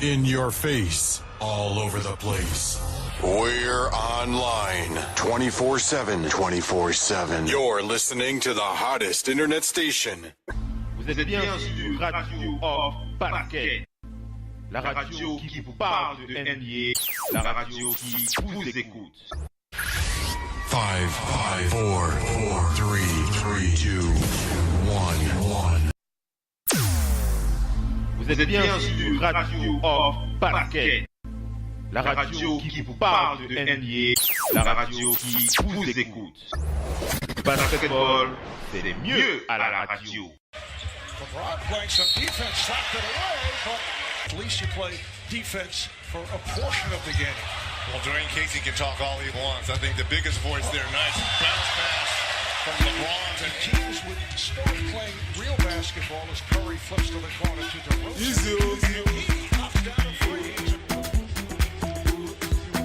In your face, all over the place. We're online 24/7. 24/7. You're listening to the hottest internet station. Vous êtes bien sur Radio Hors Basket. La radio qui vous parle de NBA. La radio qui vous écoute. 5, 4, 3, 2, 1. Vous êtes bien sur Radio Hors Basket. La radio qui vous parle de NBA. La radio qui vous écoute. Basketball, c'est mieux à la radio. LeBron playing some defense, slapped it away, but at least you play defense for a portion of the game. Well, Dwayne Casey can talk all he wants. I think the biggest voice there, nice bounce pass from LeBron. And teams would start playing real basketball as Curry flips to the corner to DeRozan. He knocks down the threes.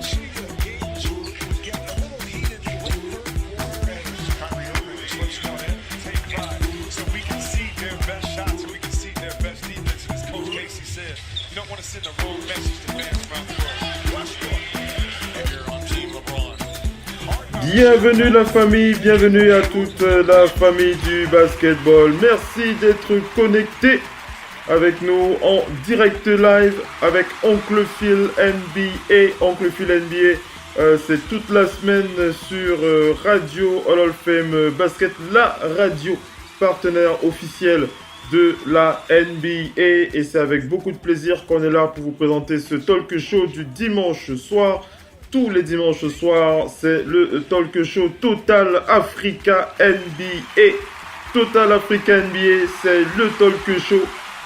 See the games would get a little heated late third quarter as Kyrie Irving slips one in. Take 5, so we can see their best shots and we can see their best defense. As Coach Casey said, you don't want to send a wrong message to fans around the world. Bienvenue la famille, bienvenue à toute la famille du basketball. Merci d'être connectés avec nous en direct live avec Oncle Phil NBA. Oncle Phil NBA, c'est toute la semaine sur Radio Hall of Fame Basket, la radio partenaire officielle de la NBA. Et c'est avec beaucoup de plaisir qu'on est là pour vous présenter ce talk show du dimanche soir. Tous les dimanches soirs, c'est le talk show Total Africa NBA. Total Africa NBA, c'est le talk show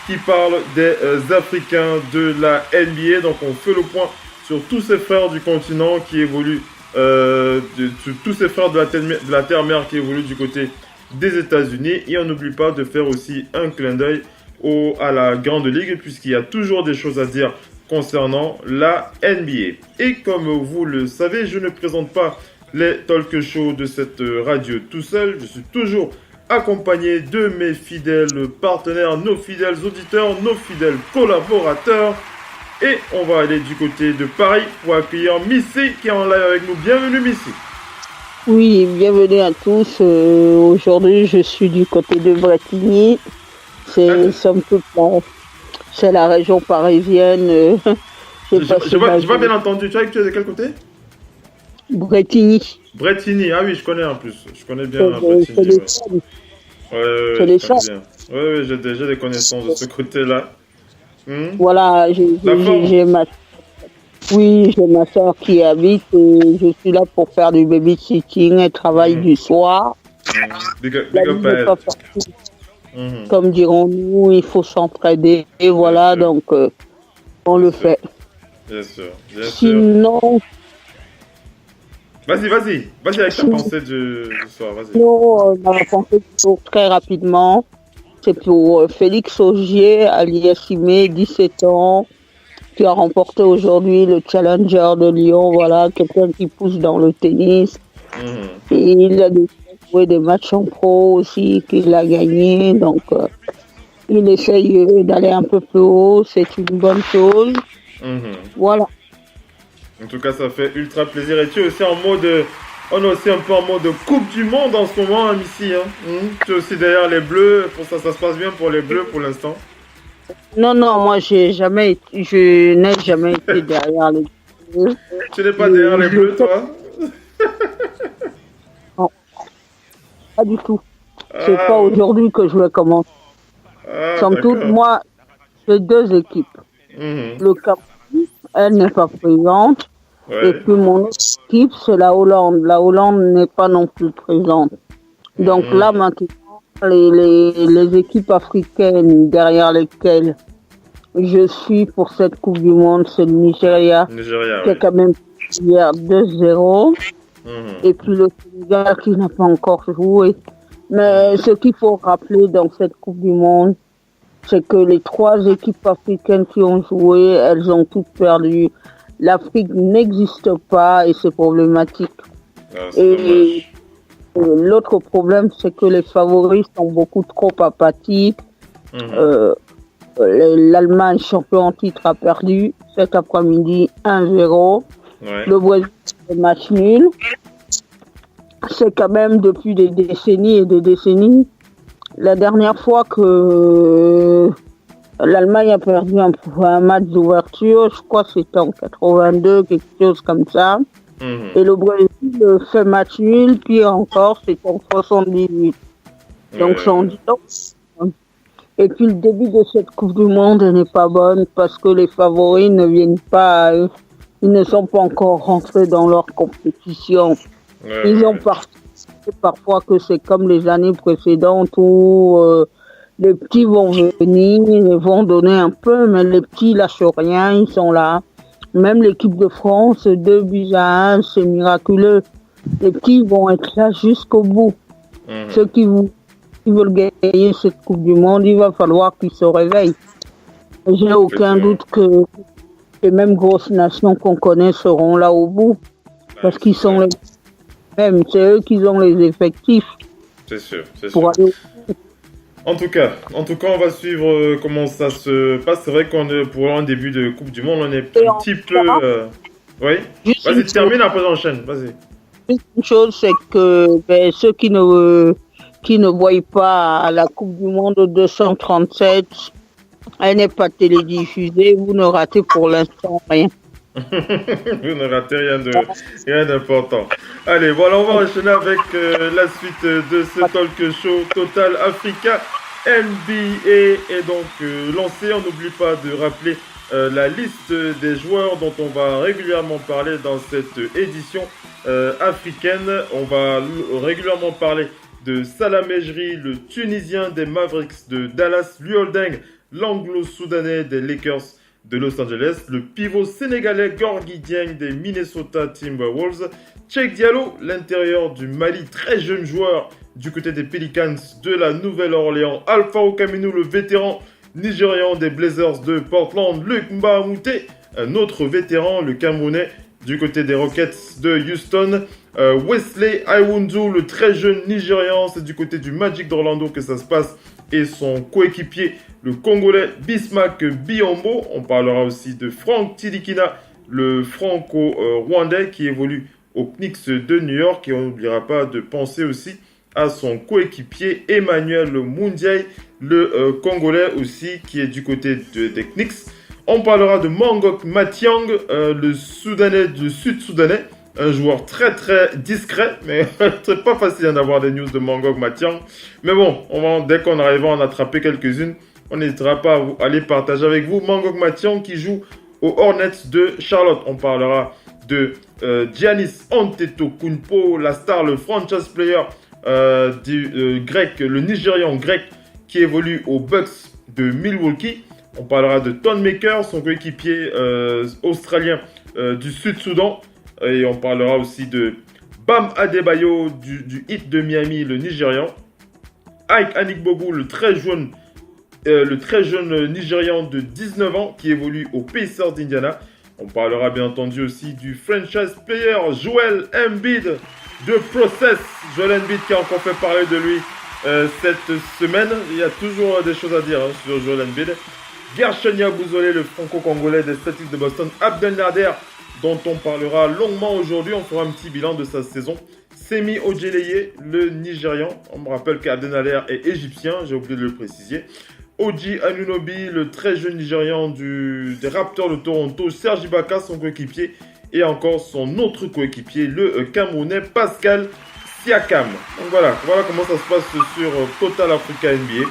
qui parle des Africains de la NBA. Donc on fait le point sur tous ces frères du continent qui évoluent, tous ces frères de la terre-mère qui évoluent du côté des États-Unis. Et on n'oublie pas de faire aussi un clin d'œil à la Grande Ligue, puisqu'il y a toujours des choses à dire concernant la NBA. Et comme vous le savez, je ne présente pas les talk shows de cette radio tout seul. Je suis toujours accompagné de mes fidèles partenaires, nos fidèles auditeurs, nos fidèles collaborateurs. Et on va aller du côté de Paris pour accueillir Missy qui est en live avec nous. Bienvenue Missy. Oui, bienvenue à tous. Aujourd'hui, je suis du côté de Bretigny. C'est somme toute c'est la région parisienne. J'ai pas bien entendu. Tu as de quel côté? Bretigny. Bretigny, ah oui, je connais en plus. Je connais bien Bretigny. C'est les Sables. Ouais, j'ai déjà des connaissances de ce côté-là. Voilà, j'ai ma soeur qui habite et je suis là pour faire du babysitting et travail du soir. Big up. Comme dirons-nous, il faut s'entraider et voilà, donc on le fait. Bien sûr. Sinon... Vas-y avec ta pensée du soir, vas-y. Non, ma pensée très rapidement, c'est pour Félix Augier, alias Imé, 17 ans, qui a remporté aujourd'hui le Challenger de Lyon, voilà, quelqu'un qui pousse dans le tennis. Et il a joué des matchs en pro aussi, qu'il a gagné, donc il essaye d'aller un peu plus haut, c'est une bonne chose. Voilà. En tout cas, ça fait ultra plaisir. Et tu es aussi on est aussi un peu en mode Coupe du Monde en ce moment, hein, ici. Tu es aussi derrière les Bleus, ça se passe bien pour les Bleus pour l'instant? Non, moi je n'ai jamais été derrière les Bleus. Tu n'es pas derrière les Bleus, toi? Non, pas du tout. C'est pas aujourd'hui que je vais commencer. Somme toute, moi, j'ai 2 équipes. Le Cameroun, elle n'est pas présente. Ouais. Et puis mon autre équipe, c'est la Hollande. La Hollande n'est pas non plus présente. Donc là, maintenant, les équipes africaines derrière lesquelles je suis pour cette Coupe du Monde, c'est le Nigeria qui a quand même hier 2-0. Et puis le Sénégal qui n'a pas encore joué. Mais ce qu'il faut rappeler dans cette Coupe du Monde, c'est que les 3 équipes africaines qui ont joué, elles ont toutes perdu. L'Afrique n'existe pas et c'est problématique. Et l'autre problème, c'est que les favoris sont beaucoup trop apathiques. l'Allemagne, champion en titre, a perdu cet après-midi 1-0. Ouais. Le Brésil, c'est match nul. C'est quand même depuis des décennies et des décennies. La dernière fois que l'Allemagne a perdu un match d'ouverture, je crois que c'était en 82, quelque chose comme ça. Et le Brésil fait match nul, puis encore, c'était en 78. Donc, c'est en 10 ans. Et puis, le début de cette Coupe du Monde n'est pas bonne parce que les favoris ne viennent pas, ils ne sont pas encore rentrés dans leur compétition. Ils ont participé parfois que c'est comme les années précédentes où les petits vont venir, ils vont donner un peu, mais les petits lâchent rien, ils sont là. Même l'équipe de France, 2-1, c'est miraculeux. Les petits vont être là jusqu'au bout. Ceux qui veulent gagner cette Coupe du Monde, il va falloir qu'ils se réveillent. J'ai aucun doute que les mêmes grosses nations qu'on connaît seront là au bout. Parce qu'ils sont les mêmes, c'est eux qui ont les effectifs. C'est sûr, c'est pour sûr. Aller En tout cas, on va suivre comment ça se passe. C'est vrai qu'on est pour un début de Coupe du Monde, on est un petit peu... Oui, vas-y, termine, après j'enchaîne, vas-y. Une chose, c'est que ceux qui ne voient pas la Coupe du Monde 237, elle n'est pas télédiffusée, vous ne ratez pour l'instant rien. Vous ne ratez rien d'important. Allez, voilà, on va enchaîner avec la suite de ce talk show Total Africa NBA est donc lancé. On n'oublie pas de rappeler la liste des joueurs dont on va régulièrement parler dans cette édition africaine. On va régulièrement parler de Salah Mejri, le Tunisien des Mavericks de Dallas, Luol-Deng, l'Anglo-Soudanais des Lakers de Los Angeles, le pivot sénégalais Gorgui Dieng des Minnesota Timberwolves, Cheikh Diallo, l'intérieur du Mali, très jeune joueur du côté des Pelicans de la Nouvelle-Orléans, Alpha Okaminou, le vétéran nigérian des Blazers de Portland, Luc Mbamute, un autre vétéran, le Camerounais du côté des Rockets de Houston, Wesley Iwundu, le très jeune Nigérian, c'est du côté du Magic d'Orlando que ça se passe, et son coéquipier, le Congolais Bismack Biombo. On parlera aussi de Frank Tidikina, le Franco-Rwandais qui évolue aux Knicks de New York. Et on n'oubliera pas de penser aussi à son coéquipier Emmanuel Mundiaye, le Congolais aussi, qui est du côté des Knicks. On parlera de Mangok Matiang, le Soudanais du Sud-Soudanais. Un joueur très très discret, mais c'est pas facile d'avoir des news de Mangok Matiang. Mais bon, dès qu'on arrivera à en attraper quelques-unes, on n'hésitera pas à les partager avec vous. Mangok Matiang qui joue aux Hornets de Charlotte. On parlera de Giannis Antetokounmpo, la star, le franchise player du grec, le Nigérian grec qui évolue aux Bucks de Milwaukee. On parlera de Thon Maker, son coéquipier australien du Sud-Soudan. Et on parlera aussi de Bam Adebayo du Heat de Miami, le Nigérian. Ike Anikbogu, le très jeune Nigérian de 19 ans qui évolue aux Pacers d'Indiana. On parlera bien entendu aussi du franchise player Joel Embiid de Process. Joel Embiid qui a encore fait parler de lui cette semaine. Il y a toujours des choses à dire sur Joel Embiid. Gershon Yabusele, le franco-congolais des Celtics de Boston. Abdel Nader, dont on parlera longuement aujourd'hui. On fera un petit bilan de sa saison. Semi Ojeleye, le Nigérian. On me rappelle qu'Abdel Nader est égyptien, j'ai oublié de le préciser. Oji Anunoby, le très jeune Nigérian des Raptors de Toronto. Serge Ibaka, son coéquipier. Et encore son autre coéquipier, le Camerounais Pascal Siakam. Donc voilà comment ça se passe sur Total Africa NBA.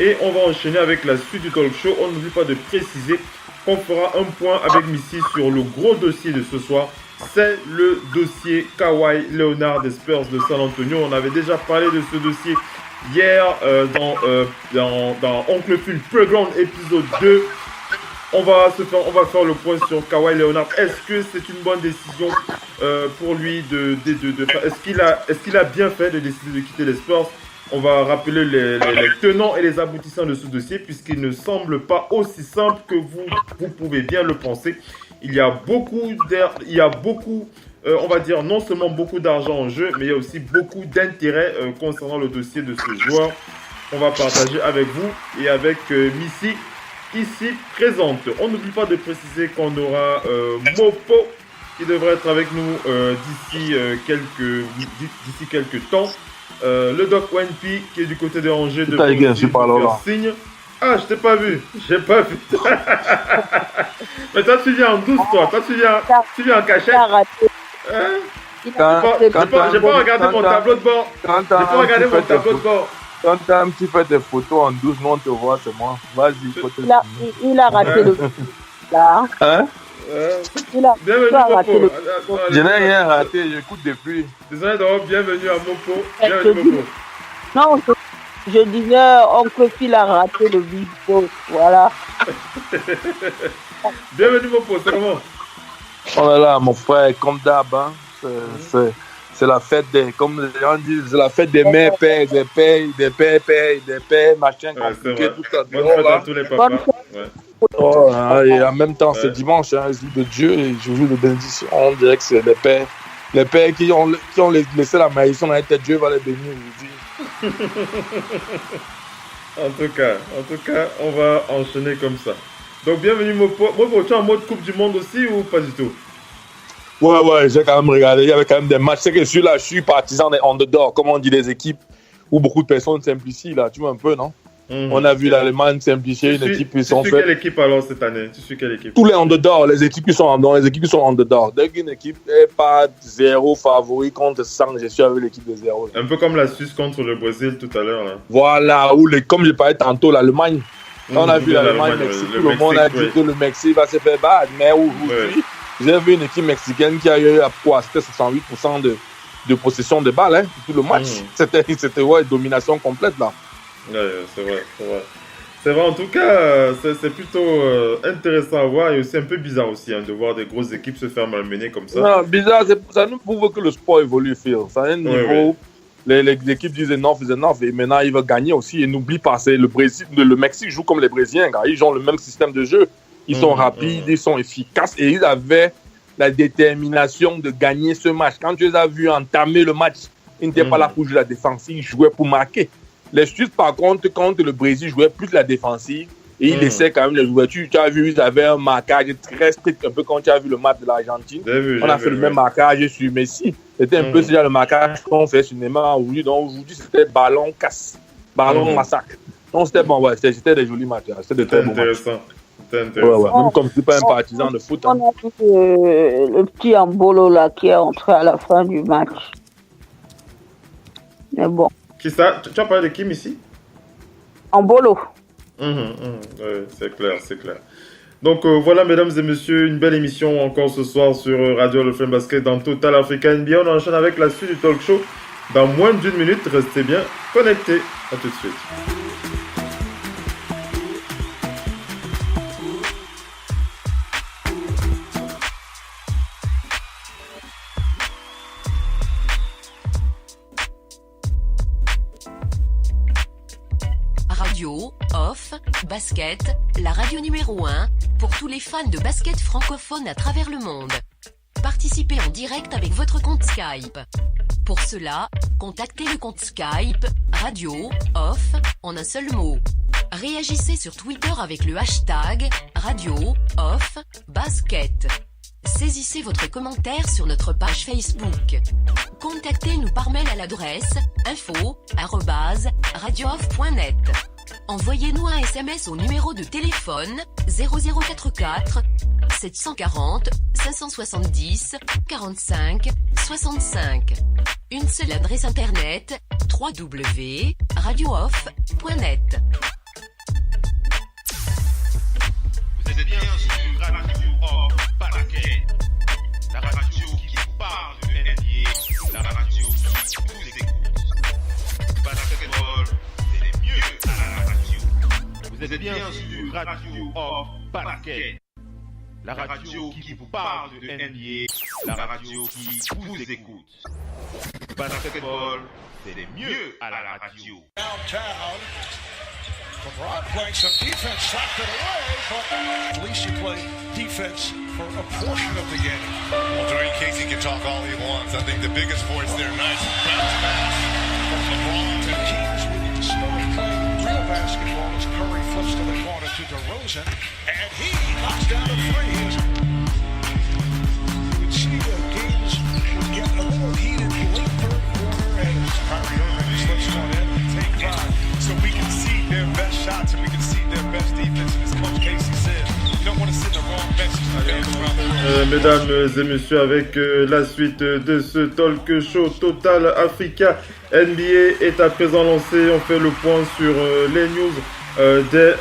Et on va enchaîner avec la suite du talk show. On n'oublie pas de préciser qu'on fera un point avec Missy sur le gros dossier de ce soir. C'est le dossier Kawhi Leonard des Spurs de San Antonio. On avait déjà parlé de ce dossier hier dans Oncle Phil Playground épisode 2. On va faire le point sur Kawhi Leonard. Est-ce que c'est une bonne décision pour lui est-ce qu'il a bien fait de décider de quitter les Spurs? On va rappeler les tenants et les aboutissants de ce dossier puisqu'il ne semble pas aussi simple que vous pouvez bien le penser. Il y a beaucoup, on va dire non seulement beaucoup d'argent en jeu, mais il y a aussi beaucoup d'intérêt concernant le dossier de ce joueur. On va partager avec vous et avec Missy. ici présentes. On n'oublie pas de préciser qu'on aura Mopo qui devrait être avec nous d'ici quelques temps. Le Doc Wenpi qui est du côté de Angers de signe. Ah, je t'ai pas vu. J'ai pas vu. Mais toi, tu viens en douce, toi. Toi, tu viens en cachette. Hein? J'ai pas regardé mon tableau de bord. Quand t'as un petit fait des photos en douce, nous on te voit, c'est moi. Vas-y, il a raté le là. Hein? Bienvenue Mopo. Je n'ai rien raté, j'écoute depuis. Désolé d'avoir bienvenue à Mopo. Bienvenue Mopo. Non, je disais, Oncle Phil a raté le big boss, voilà. Bienvenue Mopo, c'est comment? Oh là là, mon frère, comme d'hab, hein. C'est la fête des, comme les gens disent, c'est la fête des mères, pères, des pères, machin, compliqué, tout ça. Bonne fête à tous les papas. Oh, et en même temps, c'est dimanche, hein, jour de Dieu, et jour de bénédiction. On dirait que c'est les pères qui ont laissé la malédiction dans la tête, Dieu va les bénir aujourd'hui. En tout cas, on va enchaîner comme ça. Donc, bienvenue Mopo. Mopo, tu es en mode Coupe du Monde aussi ou pas du tout? Ouais, j'ai quand même regardé. Il y avait quand même des matchs. C'est que je suis partisan des underdogs, comme on dit, des équipes où beaucoup de personnes simplifient, là. Tu vois un peu, non? On a vu l'Allemagne simplifier une équipe qui sont faites. Tu suis quelle équipe alors cette année? Tu suis quelle équipe? Tous les underdogs, les équipes qui sont underdogs. Dès qu'une équipe n'est pas 0 favori contre 100, je suis avec l'équipe de 0. Un peu comme la Suisse contre le Brésil tout à l'heure, là. Voilà, comme je parlais tantôt, l'Allemagne. On a vu l'Allemagne, le Mexique, tout le monde a dit que le Mexique va se faire battre. Mais aujourd'hui, j'ai vu une équipe mexicaine qui a eu à quoi? C'était 68% de possession de balles, hein, tout le match. C'était domination complète, là. Ouais, c'est vrai. C'est vrai, en tout cas, c'est plutôt intéressant à voir et aussi un peu bizarre aussi hein, de voir des grosses équipes se faire malmener comme ça. Non, bizarre, ça nous prouve que le sport évolue, Phil. Ça a un niveau, les équipes disent enough is enough et maintenant ils veulent gagner aussi. Et n'oublie pas, le Mexique joue comme les Brésiliens, car ils ont le même système de jeu. Ils sont rapides, ils sont efficaces et ils avaient la détermination de gagner ce match. Quand tu les as vus entamer le match, ils n'étaient pas là pour jouer la défensive, ils jouaient pour marquer. Les Suisses, par contre, quand le Brésil jouait plus la défensive, et ils laissaient quand même les ouvertures. Tu as vu, ils avaient un marquage très strict, un peu quand tu as vu le match de l'Argentine. On a fait le même marquage sur Messi. C'était un peu déjà le marquage qu'on fait sur Neymar aujourd'hui. Donc aujourd'hui, c'était ballon casse, ballon massacre. Donc c'était bon, c'était des jolis matchs. C'était de très bons matchs. C'était intéressant. Même comme tu n'es pas un partisan de foot. On a vu le petit Ambolo là qui est entré à la fin du match. Mais bon. Qui ça? Tu as parlé de Kim ici? Ambolo. C'est clair. Donc voilà, mesdames et messieurs, une belle émission encore ce soir sur Radio Le Flame Basket dans Total Africa NBA. On enchaîne avec la suite du talk show dans moins d'1 minute. Restez bien connectés. À tout de suite. Off, Basket, la radio numéro 1, pour tous les fans de basket francophone à travers le monde. Participez en direct avec votre compte Skype. Pour cela, contactez le compte Skype, Radio, Off, en un seul mot. Réagissez sur Twitter avec le hashtag, Radio, Off, Basket. Saisissez votre commentaire sur notre page Facebook. Contactez-nous par mail à l'adresse info@radiooff.net. Envoyez-nous un SMS au numéro de téléphone 0044 740 570 45 65. Une seule adresse internet www.radiooff.net. Vous êtes bien sur Radio Off Basket, la radio qui vous parle de NBA, la radio qui vous écoute. Basketball, c'est mieux à la radio. Vous êtes bien sur Radio Off Basket, la radio qui vous parle de NBA, la radio qui vous écoute. Basketball, c'est mieux à la radio. Downtown. LeBron playing some defense, slapped it away, but at least you play defense for a portion of the game. Well, Dwayne Casey can talk all he wants. I think the biggest voice there, nice bounce pass from LeBron. And teams will start playing real basketball as Curry flips to the corner to DeRozan. DeRozan, and he knocks down a three. You could see the games would get a little heated late third quarter as Kyrie Irving slips one in, take 5. So we can see their best shots and we can see their best defense. And as Coach Casey said, you don't want to send the wrong message to fans around the world. Mesdames et messieurs, avec la suite de ce talk show Total Africa NBA est à présent lancé. On fait le point sur les news des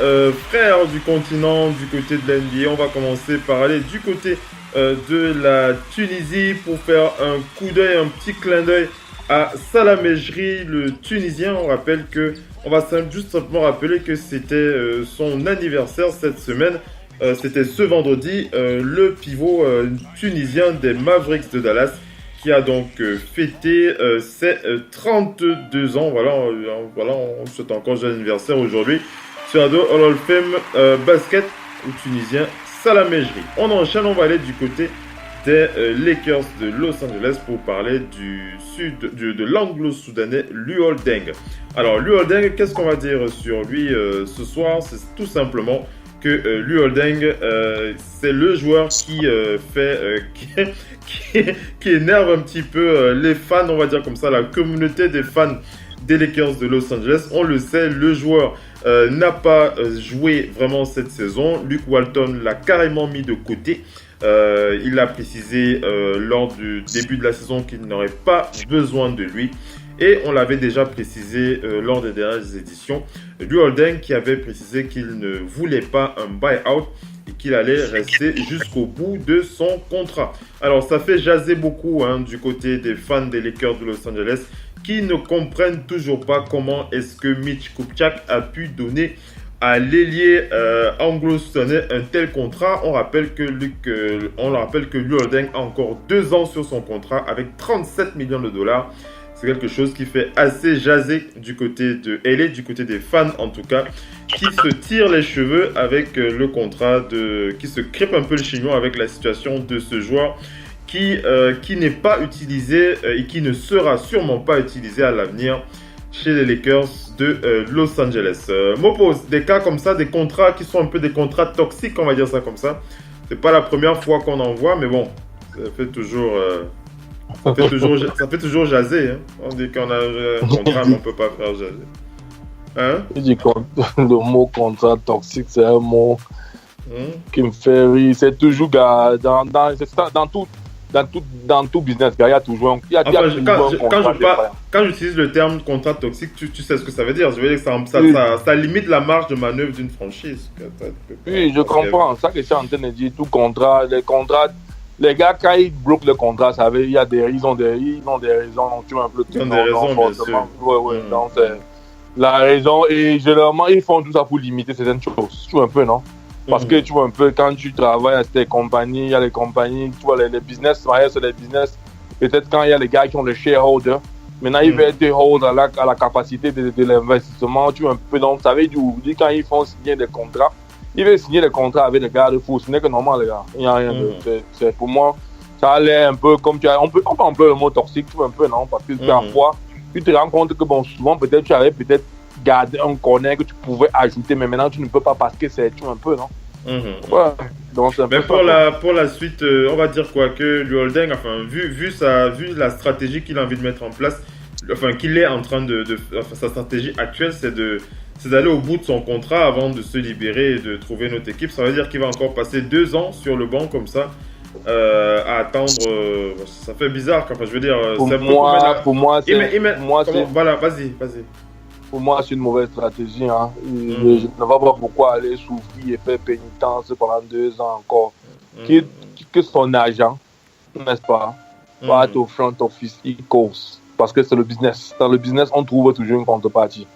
frères du continent du côté de la NBA. On va commencer par aller du côté de la Tunisie pour faire un coup d'œil, un petit clin d'œil à Salah Mejri, le Tunisien. On rappelle que, on va juste simplement rappeler que c'était son anniversaire cette semaine. C'était ce vendredi, le pivot tunisien des Mavericks de Dallas qui a donc fêté ses 32 ans. Voilà, on souhaite encore joyeux anniversaire aujourd'hui sur Ado Hall of Fame basket au Tunisien Salah Mejri. On enchaîne, on va aller du côté des Lakers de Los Angeles pour parler de l'anglo-soudanais Luol Deng. Alors Luol Deng, qu'est-ce qu'on va dire sur lui ce soir? C'est tout simplement que Luol Deng, c'est le joueur qui énerve un petit peu les fans, on va dire comme ça, la communauté des fans des Lakers de Los Angeles. On le sait, le joueur n'a pas joué vraiment cette saison. Luke Walton l'a carrément mis de côté. Il a précisé lors du début de la saison qu'il n'aurait pas besoin de lui. Et on l'avait déjà précisé lors des dernières éditions. Luol Deng qui avait précisé qu'il ne voulait pas un buy-out et qu'il allait rester jusqu'au bout de son contrat. Alors ça fait jaser beaucoup du côté des fans des Lakers de Los Angeles qui ne comprennent toujours pas comment est-ce que Mitch Kupchak a pu donner à l'ailier anglo-soudanais un tel contrat. On rappelle que Luol Deng a encore 2 ans sur son contrat avec 37 millions de dollars. C'est quelque chose qui fait assez jaser du côté de LA, du côté des fans en tout cas, qui se tirent les cheveux avec le contrat qui se crêpe un peu le chignon avec la situation de ce joueur qui n'est pas utilisé et qui ne sera sûrement pas utilisé à l'avenir chez les Lakers de Los Angeles. Mopo, des cas comme ça, des contrats qui sont un peu des contrats toxiques, on va dire ça comme ça. C'est pas la première fois qu'on en voit, mais bon, ça fait toujours jaser. On dit qu'on a un contrat, mais on peut pas faire jaser. Le mot contrat toxique, c'est un mot qui me fait rire. C'est toujours dans tout business, il y a toujours un contrat. Quand j'utilise le terme contrat toxique, tu sais ce que ça veut dire. Je veux dire que ça limite la marge de manœuvre d'une franchise. Oui, je comprends. Ça que je suis en train de dire, tout contrat, les gars, quand ils bloquent le contrat, ça veut, ils ont des raisons. Donc, tu vois un peu ils ont des raisons, bien sûr. Donc, c'est la raison. Et généralement, ils font tout ça pour limiter certaines choses. Tu vois un peu, non? Parce que tu vois un peu, quand tu travailles à ces compagnies, il y a les compagnies, tu vois, les business, c'est les business. Peut-être quand il y a les gars qui ont le shareholder, maintenant ils veulent être hold à la capacité de l'investissement, tu vois un peu. Donc, ça veut dire quand ils font signer des contrats, ils veulent signer des contrats avec des gars de fou. Ce n'est que normal, les gars. Il n'y a rien de. C'est pour moi, ça allait un peu comme tu as. On peut employer le mot toxique, tu vois un peu, non? Parce que parfois, tu te rends compte que, bon, souvent, peut-être tu avais garder un corner que tu pouvais ajouter, mais maintenant tu ne peux pas parce que c'est un peu, non? Ouais. Donc, c'est un mais peu pour la suite, on va dire quoi que Luol Deng, enfin, vu la stratégie qu'il a envie de mettre en place, enfin qu'il est en train sa stratégie actuelle, c'est d'aller au bout de son contrat avant de se libérer et de trouver une autre équipe. Ça veut dire qu'il va encore passer 2 ans sur le banc comme ça. À attendre, ça fait bizarre. Enfin, je veux dire, pour moi, voilà, vas-y. Pour moi, c'est une mauvaise stratégie. Je ne vois pas pourquoi aller souffrir et faire pénitence pendant 2 ans encore. Que son agent, n'est-ce pas, va être au front office, il cause. Parce que c'est le business. Dans le business, on trouve toujours une contrepartie.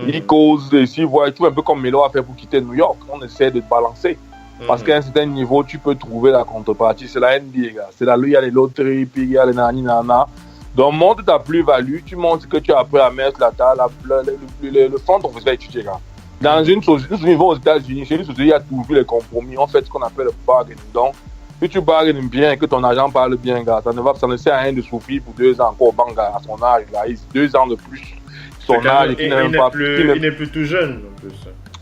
Il cause, tu vois un peu comme Melo a fait pour quitter New York. On essaie de balancer. Parce qu'à un certain niveau, tu peux trouver la contrepartie. C'est la NBA, gars. C'est là où il y a les loteries, puis il y a les nani-nana. Donc, montre ta plus-value. Tu montres que tu as appris à mettre la table. Le front office va étudier, gars. Dans une société, au niveau aux États-Unis, chez une société, il y a toujours les compromis. On fait ce qu'on appelle le bargaining. Donc, si tu bargaines bien et que ton agent parle bien, gars, ça ne sert à rien de souffrir pour 2 ans encore, bang, à son âge, gars. 2 ans de plus. Son âge, il n'est plus tout jeune, en plus.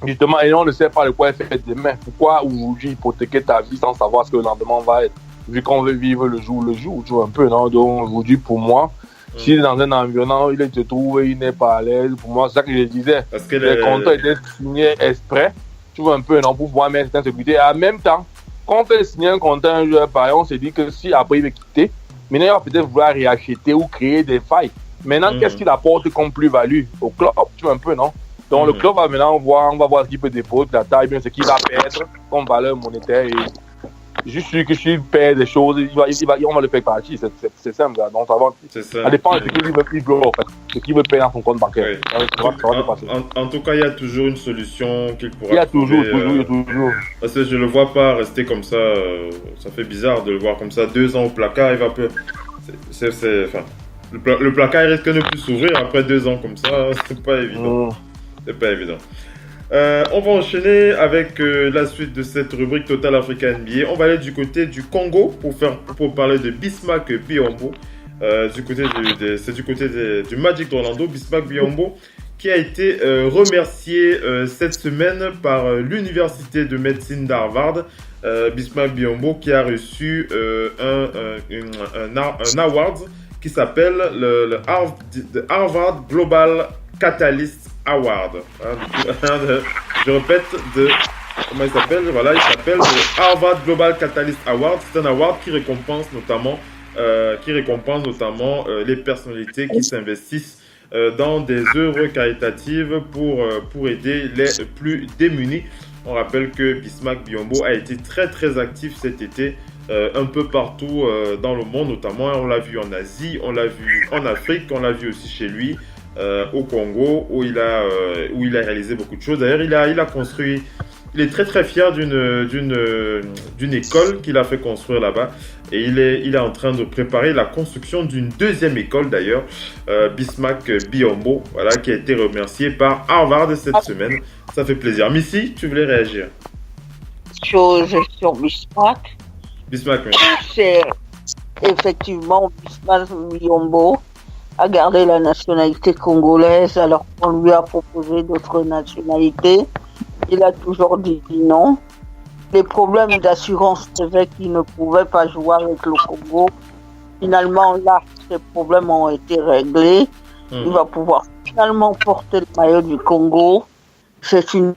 Justement, et on ne sait pas de quoi elle fait demain. Pourquoi aujourd'hui hypothéquer ta vie sans savoir ce que le lendemain va être? Vu qu'on veut vivre le jour, tu vois un peu, non? Donc aujourd'hui, pour moi, s'il est dans un environnement où il se trouve, il n'est pas à l'aise, pour moi, c'est ça que je disais. Parce que les contrats étaient signés exprès, tu vois un peu, non? Pour pouvoir mettre cette sécurité. Et en même temps, quand on fait signer un contrat à un joueur, par exemple, on se dit que si après il veut quitter, maintenant il va peut-être vouloir réacheter ou créer des failles. Maintenant, qu'est-ce qu'il apporte comme plus-value au club, tu vois un peu, non? Donc le club va maintenant on va voir ce qu'il peut déposer, la taille, bien ce qu'il va perdre comme valeur monétaire. Et je suis sûr que s'il perd des choses, on va le faire partie. C'est simple, là. Donc ça dépend de ce qu'il veut en fait, ce qu'il veut payer dans son compte bancaire. Oui. En tout cas, il y a toujours une solution qu'il pourra trouver. Il y a toujours. Parce que je le vois pas rester comme ça. Ça fait bizarre de le voir comme ça. 2 ans au placard, il va peu. Le placard il risque de ne plus s'ouvrir après 2 ans comme ça. C'est pas évident. C'est pas évident. On va enchaîner avec la suite de cette rubrique Total Africa NBA. On va aller du côté du Congo pour parler de Bismack Biyombo. C'est du côté du Magic d'Orlando, Bismack Biyombo, qui a été remercié cette semaine par l'université de médecine d'Harvard. Bismack Biyombo qui a reçu un award qui s'appelle le Harvard Global Catalyst Award. Je répète, comment il s'appelle? Voilà, il s'appelle le Harvard Global Catalyst Award. C'est un award qui récompense notamment les personnalités qui s'investissent dans des œuvres caritatives pour aider les plus démunis. On rappelle que Bismack Biyombo a été très très actif cet été un peu partout dans le monde, notamment on l'a vu en Asie, on l'a vu en Afrique, on l'a vu aussi chez lui. Au Congo où il a réalisé beaucoup de choses. D'ailleurs, il a construit. Il est très très fier d'une école qu'il a fait construire là-bas et il est en train de préparer la construction d'une 2e école d'ailleurs, Bismack Biyombo, voilà, qui a été remercié par Harvard cette semaine. Ça fait plaisir. Missy, tu voulais réagir? Sur Bismack. Bismack, oui. C'est effectivement Bismack Biyombo a gardé la nationalité congolaise alors qu'on lui a proposé d'autres nationalités. Il a toujours dit non. Les problèmes d'assurance faisaient qu'il ne pouvait pas jouer avec le Congo. Finalement, là, ces problèmes ont été réglés. Il va pouvoir finalement porter le maillot du Congo. C'est une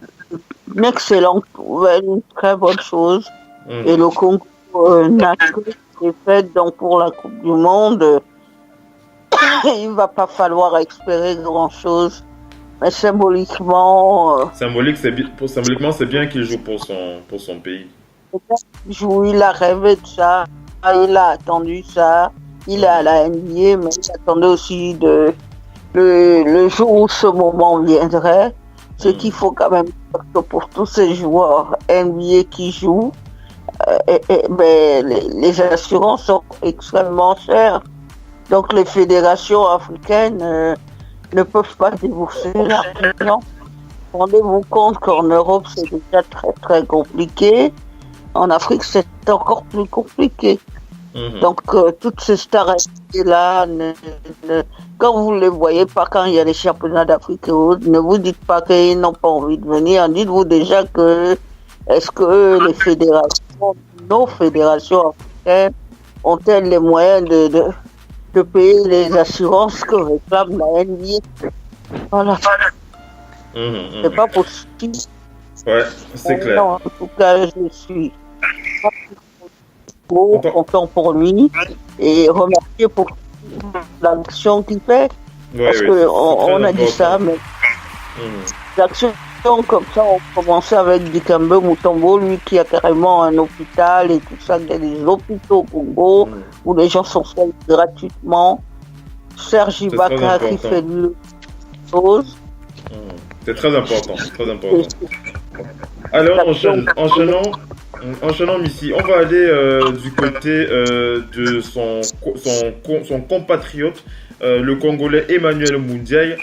excellente nouvelle, une très bonne chose. Et le Congo n'a que des fêtes, donc pour la Coupe du Monde, il ne va pas falloir espérer grand-chose. Mais symboliquement... Symboliquement, c'est bien qu'il joue pour son pays. Il a rêvé de ça, il a attendu ça. Il est à la NBA, mais il attendait aussi le jour où ce moment viendrait. Ce qu'il faut quand même dire que pour tous ces joueurs NBA qui jouent, les assurances sont extrêmement chères. Donc les fédérations africaines ne peuvent pas débourser l'argent. Rendez-vous compte qu'en Europe c'est déjà très très compliqué. En Afrique c'est encore plus compliqué. Donc toutes ces stars là, quand vous ne les voyez pas quand il y a les championnats d'Afrique et autres, ne vous dites pas qu'ils n'ont pas envie de venir. Dites-vous déjà que est-ce que nos fédérations africaines ont-elles les moyens de payer les assurances que réclame la NBA. Voilà. C'est pas possible. Ouais, c'est clair. Non, en tout cas, je suis content pour lui et remercié pour l'action qu'il fait. Parce qu'on a dit ça, mais l'action comme ça, on commençait avec Dikembe Mutombo, lui qui a carrément un hôpital et tout ça, il y a des hôpitaux au Congo où les gens sont soignés gratuitement. Serge Ibaka qui fait lui chose. C'est très important, Alors, enchaînons Missy. On va aller du côté de son compatriote, le Congolais Emmanuel Mundiaye,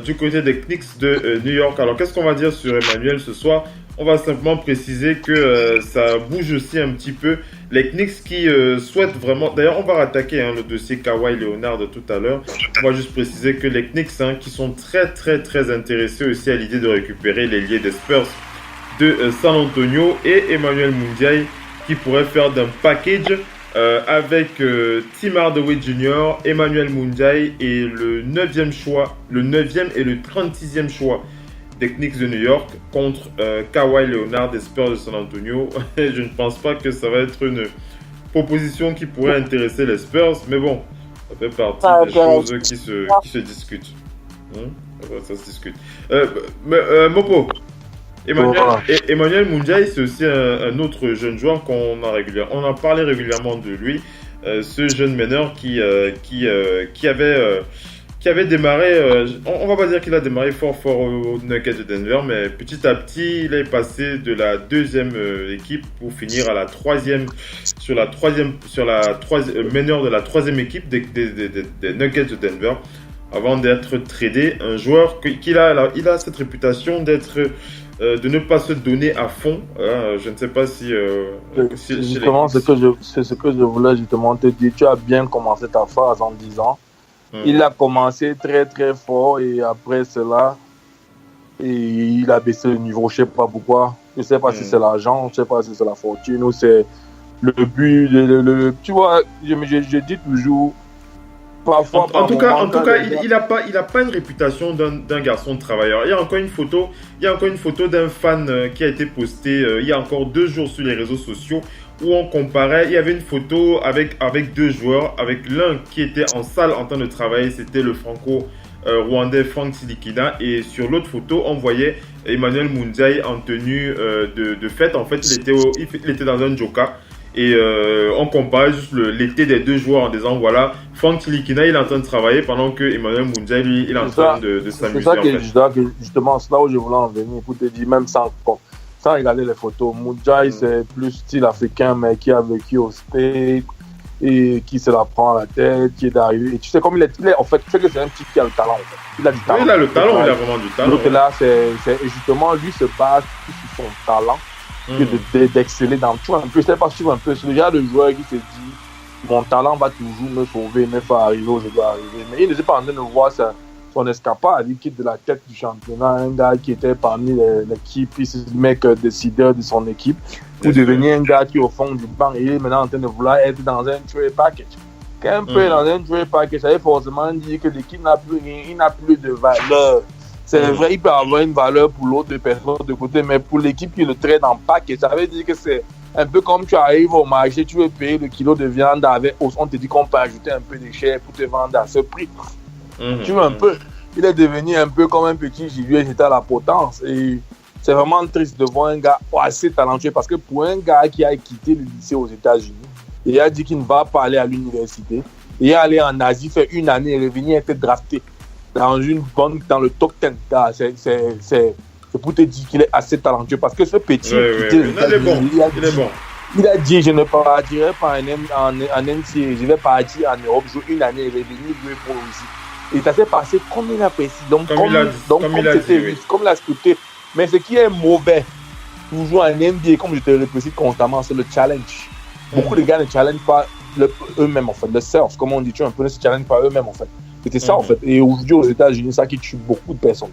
du côté des Knicks de New York. Alors, qu'est-ce qu'on va dire sur Emmanuel ce soir? on va simplement préciser que ça bouge aussi un petit peu. Les Knicks qui souhaitent vraiment... D'ailleurs, on va rattaquer le dossier Kawhi Leonard de tout à l'heure. On va juste préciser que les Knicks qui sont très très très intéressés aussi à l'idée de récupérer l'ailier des Spurs de San Antonio et Emmanuel Mudiay qui pourrait faire d'un package avec Tim Hardaway Jr., Emmanuel Mudiay et le 9e choix, le 9e et le 36e choix des Knicks de New York contre Kawhi Leonard des Spurs de San Antonio. Je ne pense pas que ça va être une proposition qui pourrait intéresser les Spurs, mais bon, ça fait partie des choses qui se discutent. Ça se discute. Mopo, Emmanuel Mudiay, c'est aussi un autre jeune joueur on en parlait régulièrement de lui. Ce jeune meneur qui avait démarré, on va pas dire qu'il a démarré fort au Nuggets de Denver, mais petit à petit, il est passé de la deuxième équipe pour finir à la troisième, meneur de la troisième équipe des Nuggets de Denver, avant d'être tradé. Un joueur il a cette réputation de ne pas se donner à fond. Je ne sais pas si... justement, c'est ce que je voulais justement te dire. Tu as bien commencé ta phrase en disant il a commencé très très fort et après cela, il a baissé le niveau. Je ne sais pas pourquoi. Je ne sais pas si c'est l'argent, je ne sais pas si c'est la fortune ou c'est le but. Tu vois, je dis toujours... Parfois, en tout cas, il n'a pas une réputation d'un garçon travailleur. Il y a encore une photo d'un fan qui a été postée il y a encore 2 jours sur les réseaux sociaux où on comparait. Il y avait une photo avec 2 joueurs, avec l'un qui était en salle en train de travailler, c'était le franco-rwandais Frank Tilikina, et sur l'autre photo, on voyait Emmanuel Mudiay en tenue de fête. En fait, il était dans un joka. Et on compare juste l'été des 2 joueurs en disant voilà, Frank Tilikina il est en train de travailler pendant que Emmanuel Mudiay lui il est en train de s'amuser. C'est ça justement c'est là où je voulais en venir pour te dire, même sans regarder les photos, Mudiay c'est plus style africain mais qui a vécu au States et qui se la prend à la tête, qui est d'arriver. Et tu sais comme il est en fait, tu sais que c'est un type qui a le talent en fait. Il a du talent. Oui, il a le talent, il a vraiment du talent. Donc là c'est justement lui se base sur son talent. D'exceller dans tout un peu. Je sais pas si tu vois un peu, c'est le genre de joueur qui se dit mon talent va toujours me sauver, me faire arriver où je dois arriver. Mais il ne s'est pas en train de voir son escapade. Il quitte de la tête du championnat, un gars qui était parmi l'équipe, puis c'est le mec décideur de son équipe, pour devenir un gars qui est au fond du banc et il est maintenant en train de vouloir être dans un trade package. Quand un peu dans un trade package, ça veut forcément dire que l'équipe n'a plus rien, il n'a plus de valeur. C'est vrai, il peut avoir une valeur pour l'autre personne de côté, mais pour l'équipe qui le traite en pack, ça veut dire que c'est un peu comme tu arrives au marché, tu veux payer le kilo de viande avec, on te dit qu'on peut ajouter un peu de chair pour te vendre à ce prix. Tu vois un peu, il est devenu un peu comme un petit gibier, c'était à la potence. Et c'est vraiment triste de voir un gars assez talentueux, parce que pour un gars qui a quitté le lycée aux États-Unis, et a dit qu'il ne va pas aller à l'université, et aller en Asie, faire 1 année et revenir être drafté dans le top 10, c'est pour te dire qu'il est assez talentueux, parce que ce petit il a dit je ne partirai pas en NCAA, je vais partir en Europe jouer 1 année et revenir jouer pour ici. Et ça s'est passé comme il a précisé, comme il a scripté. Mais ce qui est mauvais pour jouer en NBA, comme je te le précise constamment, c'est le challenge. Beaucoup de gars ne challengent pas eux-mêmes en fait, le self, comme on dit, tu un peu ne se challenge pas eux-mêmes en fait. C'était ça en fait. Et aujourd'hui aux États-Unis, ça qui tue beaucoup de personnes.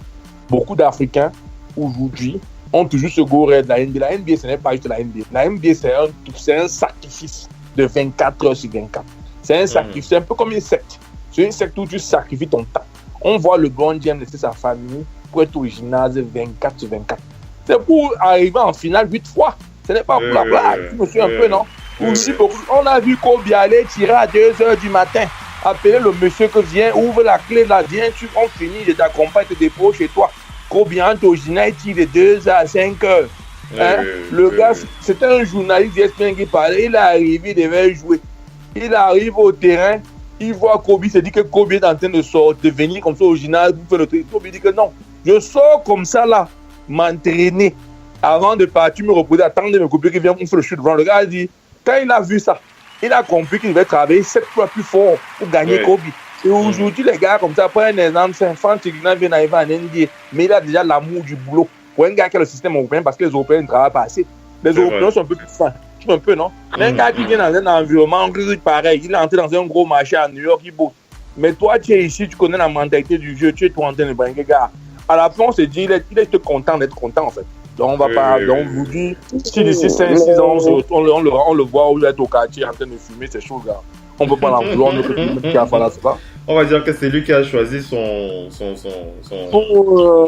Beaucoup d'Africains aujourd'hui ont toujours ce go de la NBA. La NBA, ce n'est pas juste la NBA. La NBA, c'est un sacrifice de 24 heures sur 24. C'est un sacrifice, c'est un peu comme une secte. C'est une secte où tu sacrifies ton temps. On voit LeBron James laisser sa famille pour être au gymnase 24 sur 24. C'est pour arriver en finale 8 fois. Ce n'est pas pour la blague. Je me suis un peu, non? Aussi, on a vu Kobe aller tirer à 2h du matin. Appeler le monsieur que vient, ouvre la clé là, viens, on finit, je t'accompagne, te dépose chez toi. Kobe entre au gymnase, il tire de 2h à 5h. Le gars, c'était un journaliste d'ESPN qui parlait, il est arrivé, il devait jouer. Il arrive au terrain, il voit Kobe, il se dit que Kobe est en train de venir comme ça au gymnase pour faire le truc. Kobe dit que non, je sors comme ça là, m'entraîner. Avant de partir me reposer, attendre de me couper qu'il vienne pour faire le shoot. Le gars dit, quand il a vu ça, il a compris qu'il devait travailler 7 fois plus fort pour gagner Kobe. Et aujourd'hui, les gars comme ça, prennent un exemple, c'est un fan qui vient d'arriver en NBA, mais il a déjà l'amour du boulot. pour un gars qui a le système européen, parce que les Européens ne travaillent pas assez. Les Européens sont un peu plus fins. Tu vois un peu, non? Un gars qui vient dans un environnement pareil, il est entré dans un gros marché à New York, il bosse. Mais toi, tu es ici, tu connais la mentalité du jeu, tu es tout en train de bringuer, gars. À la fin, on se dit, il est content d'être content, en fait. Donc, on va pas. Donc, vous dit, si d'ici 5-6 ans, on le voit où il est au quartier en train de fumer, c'est chaud, gars. On peut pas l'en vouloir, on ne peut plus faire ça, c'est pas. On va dire que c'est lui qui a choisi son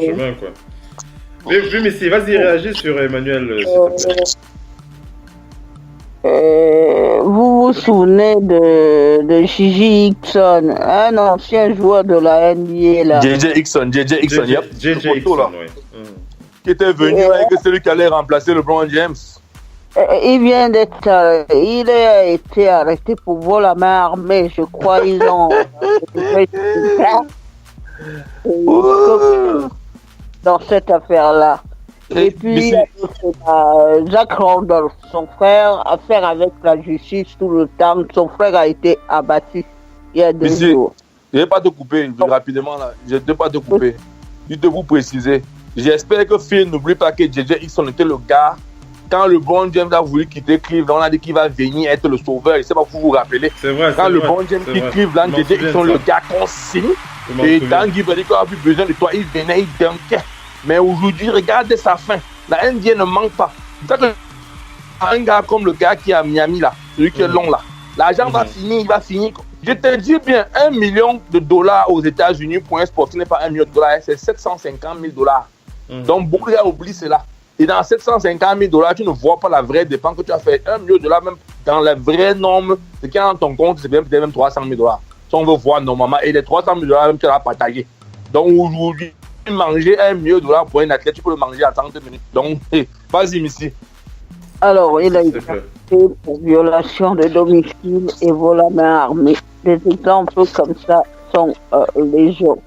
chemin, quoi. Oui, mais si, vas-y, réagis sur Emmanuel, s'il te plaît. Vous vous souvenez de Gigi Hickson, un ancien joueur de la NBA là. JJ Hickson, yep. JJ Hickson, oui. Qui était venu avec celui qui allait remplacer LeBron James. Il vient d'être, il a été arrêté pour vol à main armée, je crois. Ils ont dans cette affaire-là. Et puis, Zach Randolph, son frère, affaire avec la justice tout le temps. Son frère a été abattu il y a 2 jours. Je ne vais pas te couper rapidement là. Je ne vais pas te couper. Je vais vous préciser. J'espère que Phil n'oublie pas que JJ Hickson était le gars. Quand LeBron James a voulu quitter Cleveland, on a dit qu'il va venir être le sauveur. Je ne sais pas si vous vous rappelez. C'est vrai. Quand LeBron James quitte Cleveland, JJ Hickson, le gars qu'on signe. Et quand Guy a dit qu'on a plus besoin de toi, il venait, il dunkait. Mais aujourd'hui, regardez sa fin. La NBA ne manque pas. Un gars comme le gars qui est à Miami, là, celui qui est long, là, l'argent va finir, il va finir. Je te dis bien, $1 million aux États-Unis pour un sportif n'est pas $1 million, c'est 750 000 $. Donc, beaucoup de gars oublient cela. Et dans 750 000 $, tu ne vois pas la vraie dépense que tu as fait. $1 million, même dans la vraie norme, ce qui est dans ton compte, c'est peut-être même 300 000 $. Si on veut voir normalement, et les 300 000 $, même tu l'as partagé. Donc, aujourd'hui, manger $1 million pour un athlète, tu peux le manger à 30 minutes. Donc, vas-y, Missy. Alors, il a été arrêté pour violation de domicile et vol à main armée. Des exemples comme ça sont légion.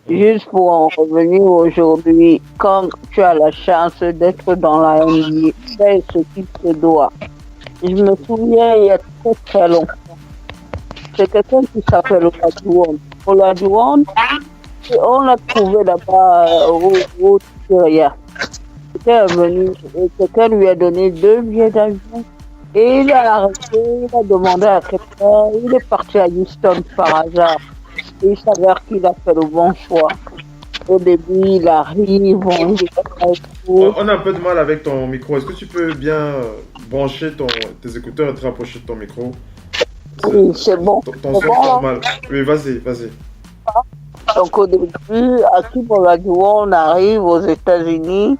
Juste pour en revenir aujourd'hui, quand tu as la chance d'être dans la NBA, fais ce qui te doit. Je me souviens, il y a très très longtemps, c'est quelqu'un qui s'appelle Olajuwon. Olajuwon, on l'a trouvé là-bas au Syria. Quelqu'un lui a donné 2 billets d'avion et il a arrêté, il a demandé à quelqu'un, il est parti à Houston par hasard. Et il s'avère qu'il a fait le bon choix. Au début, il arrive, on a un peu de mal avec ton micro. Est-ce que tu peux bien brancher tes écouteurs et te rapprocher de ton micro? Oui, c'est bon. Ton son est mal. Oui, vas-y. Donc au début, Hakeem Olajuwon arrive aux États-Unis.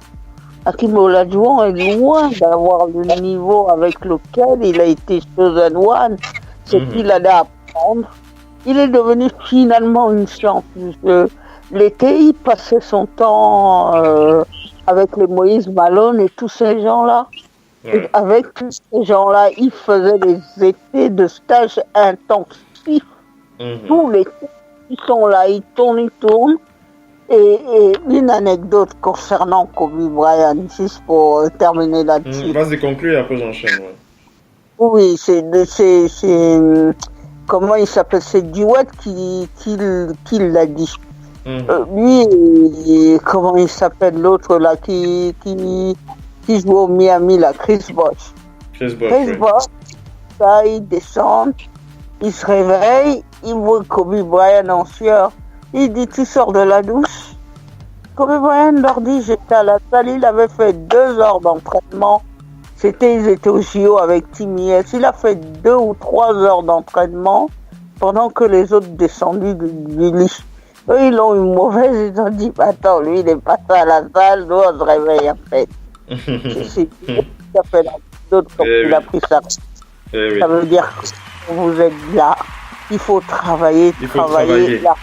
Hakeem Olajuwon est loin d'avoir le niveau avec lequel il a été chosen one. C'est qu'il a à apprendre. Il est devenu finalement une science. L'été, il passait son temps avec les Moïse Malone et tous ces gens-là. Et avec tous ces gens-là, il faisait des étés de stage intensifs. Tous les ils sont là, ils tournent. Et une anecdote concernant Kobe Bryant, juste pour terminer là-dessus. Vas-y, conclue et après j'enchaîne. Ouais. Oui, c'est comment il s'appelle? C'est Duet qui l'a dit. Lui, comment il s'appelle l'autre là qui joue au Miami là, Chris Bosh. Chris Bosh, ça, il descend, il se réveille, il voit Kobe Bryant en sueur. Il dit, tu sors de la douche? Kobe Bryant leur dit, j'étais à la salle, il avait fait 2 heures d'entraînement. Ils étaient au JO avec Team US. Il a fait 2 ou 3 heures d'entraînement pendant que les autres descendaient du lit. Eux, ils ont une mauvaise, ils ont dit, attends, lui, il est passé à la salle, nous, on se réveille en fait. C'est lui qui a fait l'autre quand il a pris ça. Ça veut dire que vous êtes là, il faut travailler là,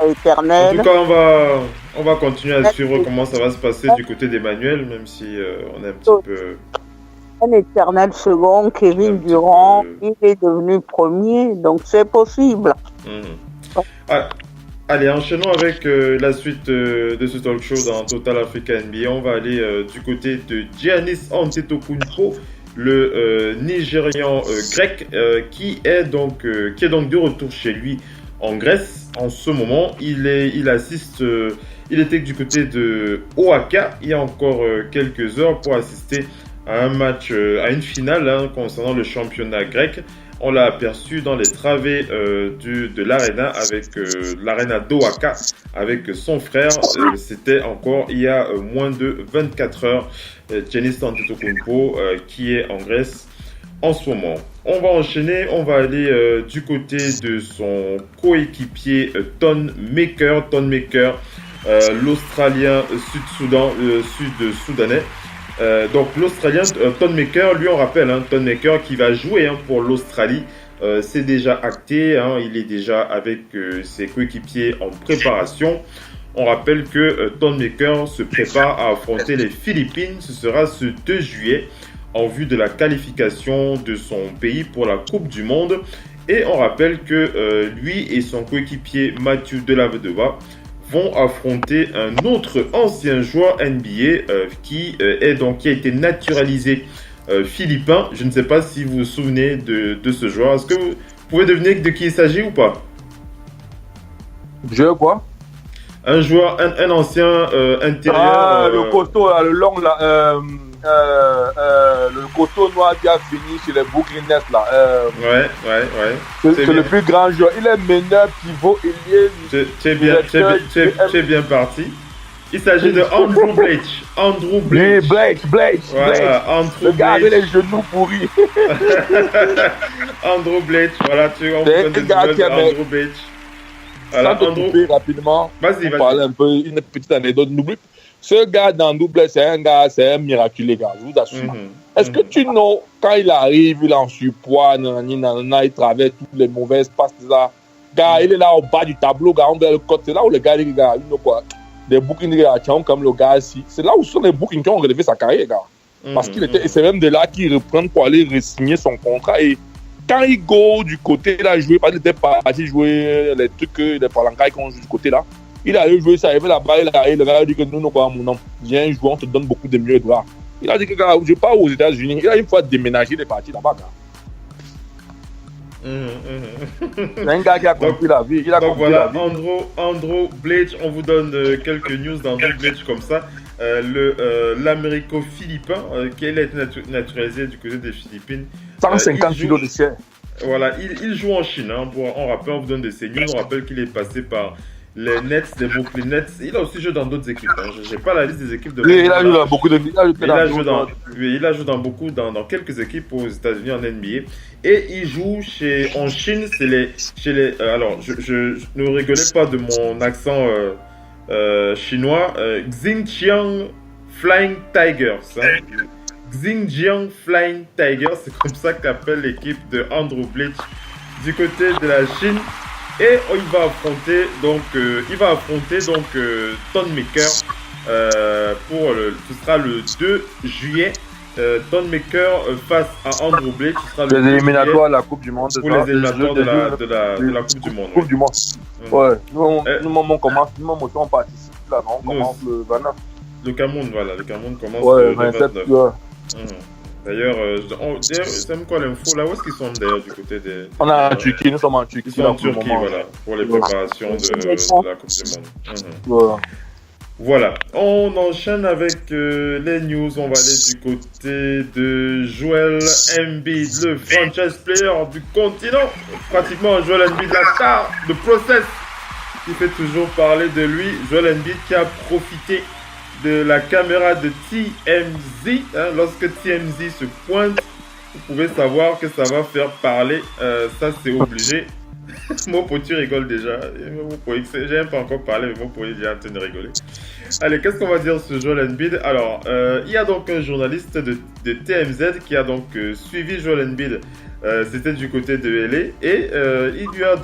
à l'éternel. En tout cas, on va continuer à suivre comment ça va se passer du côté d'Emmanuel, même si on est un petit peu... Un éternel second, Kevin Durant, il est devenu premier, donc c'est possible. Allez, enchaînons avec la suite de ce talk show dans Total Africa NBA. On va aller du côté de Giannis Antetokounmpo, le Nigérian grec, qui est donc de retour chez lui en Grèce. En ce moment, il assiste Il était du côté de Oaxaca il y a encore quelques heures pour assister à un match, à une finale concernant le championnat grec. On l'a aperçu dans les travées de l'aréna avec l'aréna d'Oaxaca avec son frère. C'était encore il y a moins de 24 heures. Giannis Antetokounmpo qui est en Grèce en ce moment. On va enchaîner, on va aller du côté de son coéquipier Thon Maker. Thon Maker, l'Australien sud-soudanais. Donc l'Australien Thon Maker, lui on rappelle, Thon Maker qui va jouer pour l'Australie. C'est déjà acté, il est déjà avec ses coéquipiers en préparation. On rappelle que Thon Maker se prépare à affronter les Philippines. Ce sera ce 2 juillet en vue de la qualification de son pays pour la Coupe du Monde. Et on rappelle que lui et son coéquipier Matthew Dellavedova vont affronter un autre ancien joueur NBA qui a été naturalisé philippin. Je ne sais pas si vous vous souvenez de ce joueur. Est-ce que vous pouvez deviner de qui il s'agit ou pas? Joueur quoi? Un joueur, un ancien intérieur. Le costaud, là, le long, là. Le costaud noir qui a fini chez les Brooklyn Nets, là. Ouais. C'est le plus grand joueur. Il est meneur, pivot, ailier. Tu es bien parti. Il s'agit de Andrew Bledsoe. Andrew Bledsoe. Voilà, Andrew le gars avec les genoux pourris. Andrew Bledsoe, voilà, c'est un gars qui a Andrew Bledsoe. Sans te couper rapidement, vas-y. Parler un peu, une petite anecdote. N'oublie, ce gars dans double, c'est un miraculeux gars, je vous assure. Est-ce que tu know, quand il arrive, il est en surpoids, il traverse toutes les mauvaises passes, là. Gars, il est là au bas du tableau, gars, on voit le côté, c'est là où les gars, il quoi, des bookings, comme le gars ici. C'est là où sont les bookings qui ont relevé sa carrière, gars. Parce qu'il était, et c'est même de là qu'il reprend pour aller re-signer son contrat. Et quand il go du côté là, jouer, parce qu'il était parti jouer les trucs, les palancailles qu'on joue du côté là, il a joué ça, il avait la balle, le gars a dit que nous, quoi, mon nom, viens jouer, on te donne beaucoup de mieux doigts. Il a dit que, gars, je pars aux États-Unis, il a une fois déménagé, il est parti là-bas, gars. C'est un gars qui a compris la vie. Il a donc compris voilà, la vie. Andrew Bledsoe, on vous donne quelques news d'Andrew Bledsoe comme ça. L'américo-philippin qui a été naturalisé du côté des Philippines. 150 kilos de chair. Voilà, il joue en Chine. On rappelle, on vous donne des news. On rappelle qu'il est passé par les Nets, les Brooklyn Nets. Il a aussi joué dans d'autres équipes. Je n'ai pas la liste des équipes de. Il a joué dans beaucoup de. Il a joué dans quelques équipes aux États-Unis en NBA. Et il joue en Chine. Alors, je ne rigolez pas de mon accent chinois. Xinjiang Flying Tigers. Xinjiang Flying Tigers, c'est comme ça qu'appelle l'équipe de Andrew Bledsoe du côté de la Chine. Et il va affronter Thon Maker ce sera le 2 juillet. Thon Maker face à Andrew Bledsoe. Ce sera les éliminatoires de la Coupe du Monde. Pour les éliminatoires de la Coupe du Monde. Coupe du Monde. Ouais. Nous, on participe là, on commence le 29. Le Cameroun commence le 27. Ouais. D'ailleurs, c'est quoi l'info là? Où est-ce qu'ils sont d'ailleurs du côté des. On est en Turquie, nous sommes en Turquie. Ils sont en Turquie, voilà, pour les préparations de la Coupe du Monde. Voilà, on enchaîne avec les news. On va aller du côté de Joel Embiid, le franchise player du continent. Pratiquement Joel Embiid, la star de Process, qui fait toujours parler de lui. Joel Embiid qui a profité de la caméra de TMZ. Lorsque TMZ se pointe, vous pouvez savoir que ça va faire parler. Ça, c'est obligé. Mon potu rigole déjà. J'aime pas encore parler, mais mon potu est déjà en train de rigoler. Allez, qu'est-ce qu'on va dire sur Joel Embiid? Alors, il y a donc un journaliste de TMZ qui a donc suivi Joel Embiid. C'était du côté de LA. Et il lui a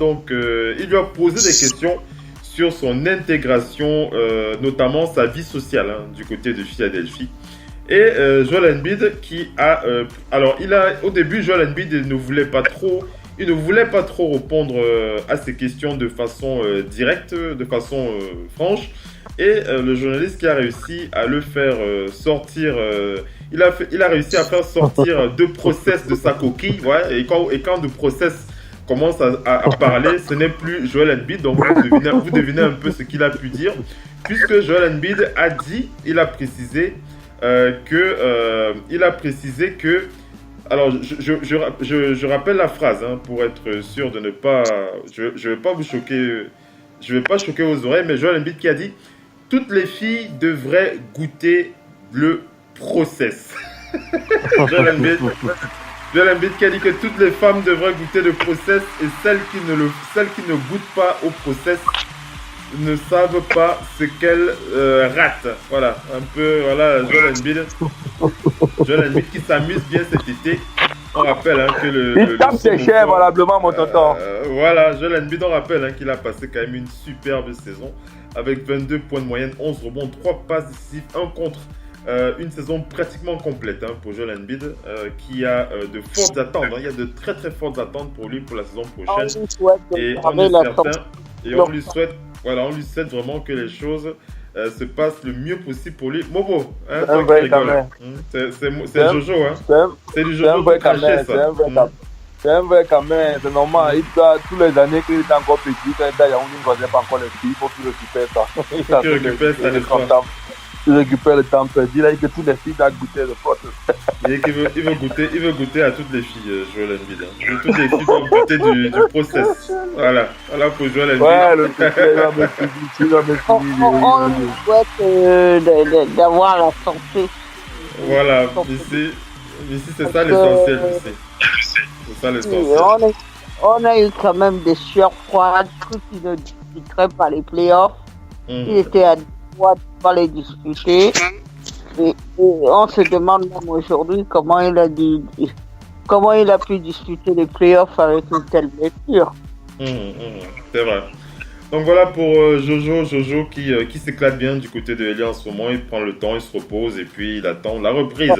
posé des questions sur son intégration, notamment sa vie sociale du côté de Philadelphie. Et Joel Embiid au début, Joel Embiid ne voulait pas trop répondre à ces questions de façon directe, de façon franche. Et le journaliste qui a réussi à le faire sortir, il a réussi à faire sortir deux process de sa coquille. Ouais, et quand de process commence à parler, ce n'est plus Joel Embiid, donc vous devinez un peu ce qu'il a pu dire, puisque Joel Embiid a dit, il a précisé que alors je rappelle la phrase pour être sûr de ne pas, je vais pas vous choquer, je vais pas choquer vos oreilles, mais Joel Embiid qui a dit toutes les filles devraient goûter le process. Joel Embiid qui a dit que toutes les femmes devraient goûter le process et celles qui ne goûtent pas au process ne savent pas ce qu'elles ratent. Voilà, un peu, voilà, Joel Embiid qui s'amuse bien cet été. On rappelle que il tape ses chairs valablement, mon tonton. Voilà, Joel Embiid, on rappelle qu'il a passé quand même une superbe saison avec 22 points de moyenne, 11 rebonds, 3 passes décisives, 1 contre. Une saison pratiquement complète pour Joel Embiid qui a de fortes attentes. Il y a de très très fortes attentes pour lui pour la saison prochaine. On lui souhaite vraiment que les choses se passent le mieux possible pour lui. Mobo, c'est Jojo, c'est du Jojo tout caché, ça. C'est un vrai caméra, c'est normal. Il doit, tous les années qu'il est encore petit, quand il ne connaît pas encore les filles, il faut qu'il récupère ça. Il récupère ça, les femmes. Il récupère le temps perdu. Là, il dit que toutes les filles doivent goûter le process. Il veut goûter à toutes les filles, Joel Embiid. Toutes les filles doivent goûter du process. Voilà pour Joel Embiid. Ouais, le il va me on souhaite d'avoir la santé. Voilà, ici c'est ça l'essentiel. C'est ça l'essentiel. On a eu quand même des sueurs froides, trucs qui ne discuteraient pas les playoffs. Il était à pas les discuter et on se demande même aujourd'hui comment il a pu discuter les playoffs avec une telle blessure. C'est vrai. Donc voilà pour Jojo qui s'éclate bien du côté de LA en ce moment. Il prend le temps, il se repose et puis il attend la reprise.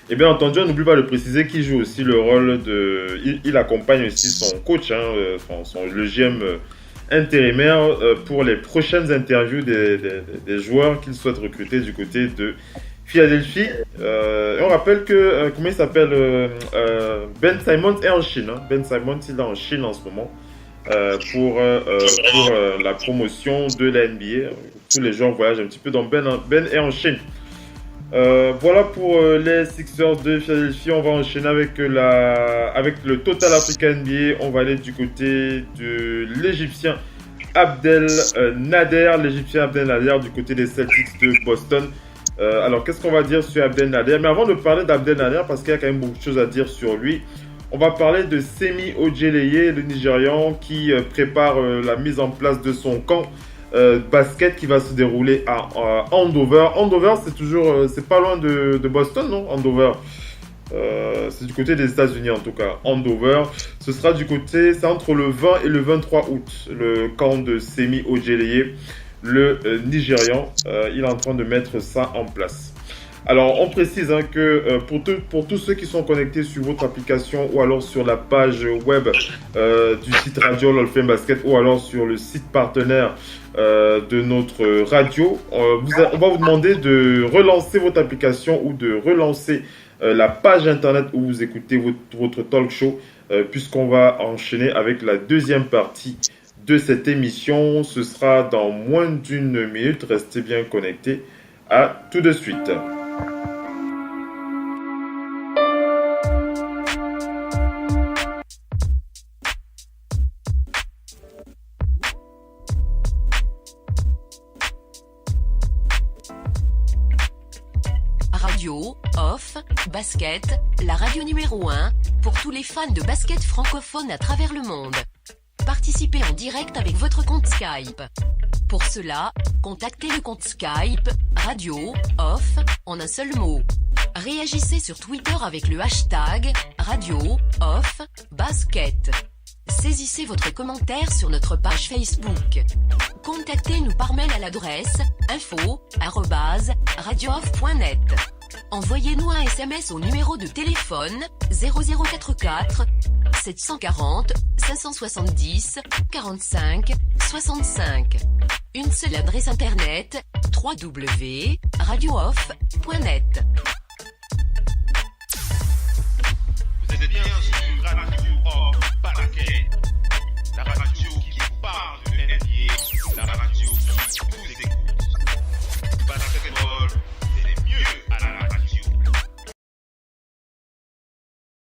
Et bien entendu, on n'oublie pas de préciser qu'il joue aussi le rôle de... Il accompagne aussi son coach, le GM intérimaire pour les prochaines interviews des joueurs qu'il souhaite recruter du côté de Philadelphie. On rappelle que, comment il s'appelle, Ben Simmons est en Chine. Ben Simmons, il est en Chine en ce moment pour la promotion de la NBA. Tous les joueurs voyagent un petit peu, donc Ben est en Chine. Voilà pour les Sixers de Philadelphie. On va enchaîner avec le Total Africa NBA. On va aller du côté de l'Égyptien Abdel Nader. L'Égyptien Abdel Nader du côté des Celtics de Boston. Alors, qu'est-ce qu'on va dire sur Abdel Nader? Mais avant de parler d'Abdel Nader, parce qu'il y a quand même beaucoup de choses à dire sur lui, on va parler de Semi Ojeleye, le Nigérian qui prépare la mise en place de son camp basket qui va se dérouler à Andover. Andover, c'est pas loin de Boston, non? Andover. C'est du côté des États-Unis en tout cas. Andover, ce sera c'est entre le 20 et le 23 août, le camp de Semi Ojeleye, le Nigérian. Il est en train de mettre ça en place. Alors, on précise que pour tous ceux qui sont connectés sur votre application ou alors sur la page web du site Radio Hall of Fame Basket ou alors sur le site partenaire de notre radio, on va vous demander de relancer votre application ou de relancer la page internet où vous écoutez votre talk show puisqu'on va enchaîner avec la deuxième partie de cette émission. Ce sera dans moins d'une minute. Restez bien connectés. À tout de suite. Radio, off, basket, la radio numéro 1, pour tous les fans de basket francophone à travers le monde. Participez en direct avec votre compte Skype. Pour cela, contactez le compte Skype, radio, off, en un seul mot. Réagissez sur Twitter avec le hashtag, radio, off, basket. Saisissez votre commentaire sur notre page Facebook. Contactez-nous par mail à l'adresse info@radiooff.net. Envoyez-nous un SMS au numéro de téléphone 0044 740 570 45 65. Une seule adresse internet www.radiooff.net.